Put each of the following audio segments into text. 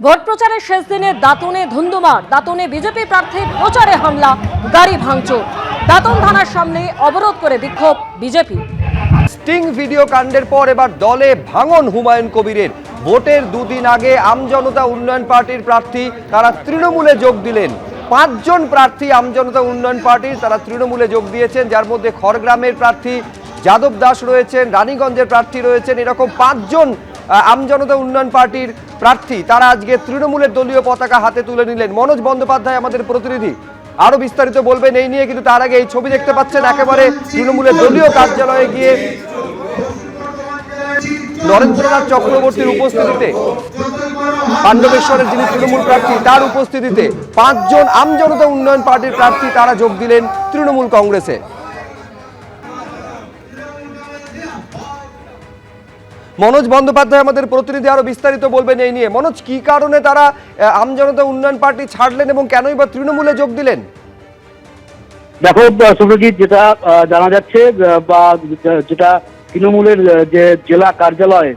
Vote প্রচারের শেষ দিনে দাঁতনে ধুন্ধুমার, দাঁতনে বিজেপি প্রার্থীর প্রচারে হামলা, গাড়ি ভাঙচুর। দাঁতন থানার সামনে অবরোধ করে বিক্ষোভ বিজেপি। স্টিং ভিডিও কাণ্ডের পর এবার দলে ভাঙন হুমায়ুন কবিরের। ভোটের দুদিন আগে আমজনতা উন্নয়ন পার্টির প্রার্থী তারা তৃণমূলে যোগ দিলেন। 5 জন প্রার্থী আমজনতা উন্নয়ন পার্টির তারা তৃণমূলে যোগ দিয়েছেন, যার মধ্যে খড়গ্রামের প্রার্থী যাদব দাস রয়েছেন, রানীগঞ্জের প্রার্থী রয়েছেন। এরকম 5 জন আমজনতা উন্নয়ন পার্টির প্রার্থী তারা আজকে তৃণমূলের দলীয় পতাকা হাতে তুলে নিলেন। মনোজ বন্দ্যোপাধ্যায় আমাদের প্রতিনিধি আরো বিস্তারিত বলবেন এই নিয়ে, কিন্তু তার আগে এই ছবি দেখতে পাচ্ছেন একেবারে তৃণমূলের দলীয় কার্যালয়ে গিয়ে নরেন্দ্রনাথ চক্রবর্তীর উপস্থিতিতে, পাণ্ডবেশ্বরের যিনি তৃণমূল প্রার্থী তার উপস্থিতিতে 5 জন আমজনতা উন্নয়ন পার্টির প্রার্থী তারা যোগ দিলেন তৃণমূল কংগ্রেসে। মনোজ বন্দ্যোপাধ্যায় আমাদের প্রতিনিধি আরো বিস্তারিত বলবেন এই নিয়ে। মনোজ, কি কারণে তারা আমজনতা উন্নয়ন পার্টি ছাড়লেন এবং কেনই বা তৃণমূলে যোগ দিলেন? দেখো সুব্রজিৎ, যেটা জানা যাচ্ছে বা যেটা তৃণমূলের যে জেলা কার্যালয়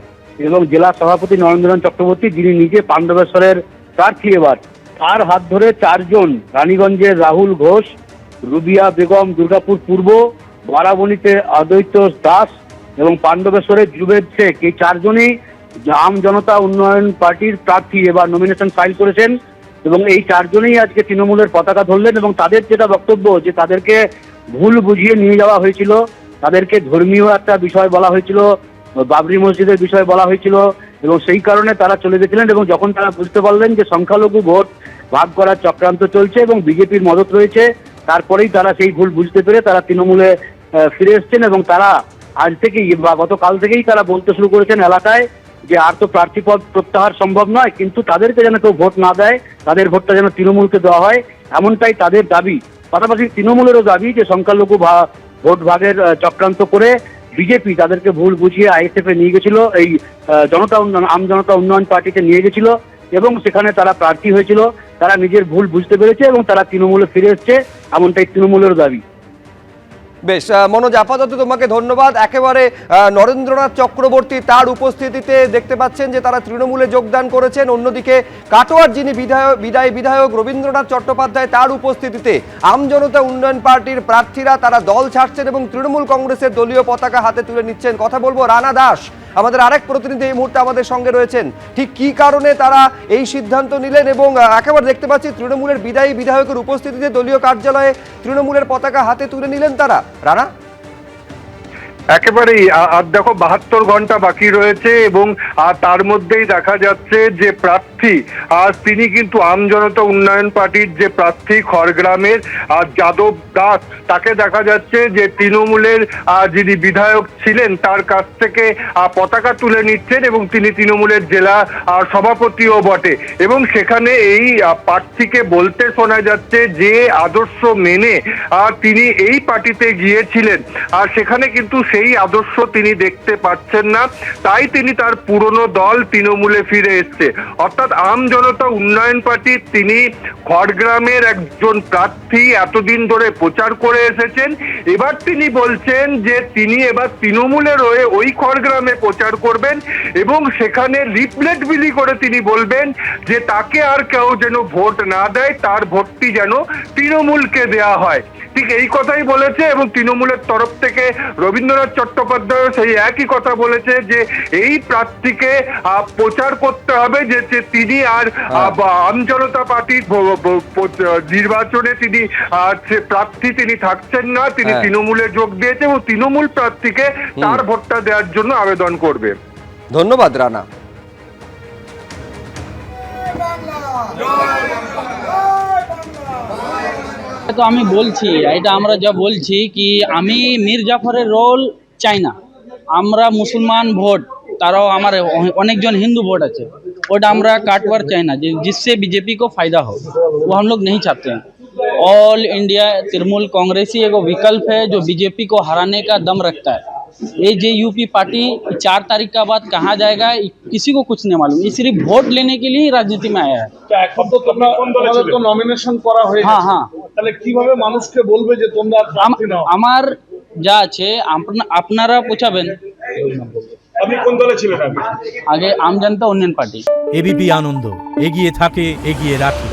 এবং জেলা সভাপতি নরেন্দ্রনাথ চক্রবর্তী, যিনি নিজে পাণ্ডবেশ্বরের প্রার্থী, এবার তার হাত ধরে 4 জন, রানীগঞ্জের রাহুল ঘোষ, রুবিয়া বেগম দুর্গাপুর পূর্ব, বারাবণীতে অদ্বৈত দাস এবং পাণ্ডবেশ্বরের জুবেদ শেখ, এই 4 জনই আমজনতা উন্নয়ন পার্টির প্রার্থী এবার নমিনেশন ফাইল করেছেন এবং এই 4 জনই আজকে তৃণমূলের পতাকা ধরলেন। এবং তাদের যেটা বক্তব্য, যে তাদেরকে ভুল বুঝিয়ে নিয়ে যাওয়া হয়েছিল, তাদেরকে ধর্মীয় একটা বিষয় বলা হয়েছিল, বাবরি মসজিদের বিষয় বলা হয়েছিল এবং সেই কারণে তারা চলে গেছিলেন। এবং যখন তারা বুঝতে পারলেন যে সংখ্যালঘু ভোট ভাগ করার চক্রান্ত চলছে এবং বিজেপির মদত রয়েছে, তারপরেই তারা সেই ভুল বুঝতে পেরে তারা তৃণমূলে ফিরে এসছেন। এবং তারা আজ থেকেই বা গতকাল থেকেই তারা বলতে শুরু করেছেন এলাকায় যে আর তো প্রার্থী পদ প্রত্যাহার সম্ভব নয়, কিন্তু তাদেরকে যেন কেউ ভোট না দেয়, তাদের ভোটটা যেন তৃণমূলকে দেওয়া হয়, এমনটাই তাদের দাবি। পাশাপাশি তৃণমূলেরও দাবি যে সংখ্যালঘু ভোট ভাগের চক্রান্ত করে বিজেপি তাদেরকে ভুল বুঝিয়ে আইএসএফ এ নিয়ে গেছিল, এই আমজনতা উন্নয়ন পার্টিতে নিয়ে গেছিল এবং সেখানে তারা প্রার্থী হয়েছিল। তারা নিজের ভুল বুঝতে পেরেছে এবং তারা তৃণমূলে ফিরে এসছে, এমনটাই তৃণমূলের দাবি। বেশ মনোজ, আপাতত তোমাকে ধন্যবাদ। একেবারে নরেন্দ্রনাথ চক্রবর্তী তার উপস্থিতিতে দেখতে পাচ্ছেন যে তারা তৃণমূলে যোগদান করেছেন। অন্যদিকে কাটোয়ার যিনি বিদায়ী বিধায়ক রবীন্দ্রনাথ চট্টোপাধ্যায় তার উপস্থিতিতে আমজনতা উন্নয়ন পার্টির প্রার্থীরা তারা দল ছাড়ছেন এবং তৃণমূল কংগ্রেসের দলীয় পতাকা হাতে তুলে নিচ্ছেন। কথা বলবো রানা দাস, আমাদের আরেক প্রতিনিধি এই মুহূর্তে আমাদের সঙ্গে রয়েছেন। ঠিক কি কারণে তারা এই সিদ্ধান্ত নিলেন এবং একেবারে দেখতে পাচ্ছি তৃণমূলের বিদায়ী বিধায়কের উপস্থিতিতে দলীয় কার্যালয়ে তৃণমূলের পতাকা হাতে তুলে নিলেন তারা। রানা, একেবারেই আর দেখো 72 ঘন্টা বাকি রয়েছে এবং তার মধ্যেই দেখা যাচ্ছে যে প্রার্থী তিনি কিন্তু আমজনতা উন্নয়ন পার্টির যে প্রার্থী খড়গ্রামের যাদব দাস, তাকে দেখা যাচ্ছে যে তৃণমূলের যিনি বিধায়ক ছিলেন তার কাছ থেকে পতাকা তুলে নিচ্ছেন এবং তিনি তৃণমূলের জেলা সভাপতিও বটে। এবং সেখানে এই প্রার্থীকে বলতে শোনা যাচ্ছে যে আদর্শ মেনে তিনি এই পার্টিতে গিয়েছিলেন, আর সেখানে কিন্তু সেই আদর্শ তিনি দেখতে পাচ্ছেন না, তাই তিনি তার পুরনো দল তৃণমূলে ফিরে এসছে। অর্থাৎ আমজনতা উন্নয়ন পার্টি তিনি খড়গ্রামের একজন প্রার্থী এতদিন ধরে প্রচার করে এসেছেন, এবার তিনি বলছেন যে তিনি এবার তৃণমূলের হয়ে ওই খড়গ্রামে প্রচার করবেন এবং সেখানে লিফলেট বিলি করে তিনি বলবেন যে তাকে আর কেউ যেন ভোট না দেয়, তার ভোটটি যেন তৃণমূলকে দেয়া হয়। ঠিক এই কথাই বলেছে এবং তৃণমূলের তরফ থেকে রবীন্দ্রনাথ চট্টোপাধ্যায় সেই একই কথা বলেছে যে এই প্রার্থীকে প্রচার করতে হবে যে তিনি আর আমজনতা পার্টির নির্বাচনে তিনি প্রার্থী তিনি থাকছেন না, তিনি তৃণমূলে যোগ দিয়েছে এবং তৃণমূল প্রার্থীকে তার ভোটটা দেওয়ার জন্য আবেদন করবে। ধন্যবাদ রানা। তো আমি বলছি, এটা আমরা যা বলছি কি আমি মীর জাফরের রোল চাই না। আমরা মুসলমান ভোট, তারাও আমার অনেকজন हिंदू वोट আছে, वोट আমরা काटवर चाहे ना जिससे बीजेपी को फायदा हो, वो हम लोग नहीं चाहते हैं। ऑल इंडिया तृणमूल कांग्रेस ही एक विकल्प है जो बीजेपी को हराने का दम रखता है। ये जे यूपी पार्टी 4 तारीख का बाद कहाँ जाएगा किसी को कुछ नहीं मालूम, ये सिर्फ वोट लेने के लिए राजनीति में आया है। নমিনেশন করা হয়েছে, হ্যাঁ হ্যাঁ, তাহলে কিভাবে মানুষকে বলবে যে তোমরা প্রার্থী নাও? আমার যা আছে আপনারা পৌঁছাবেন, আপনি কোন দলে ছিলেন আগে? আগে আমজনতা উন্নয়ন পার্টি। এবিপি আনন্দ এগিয়ে থাকে, এগিয়ে রাখে।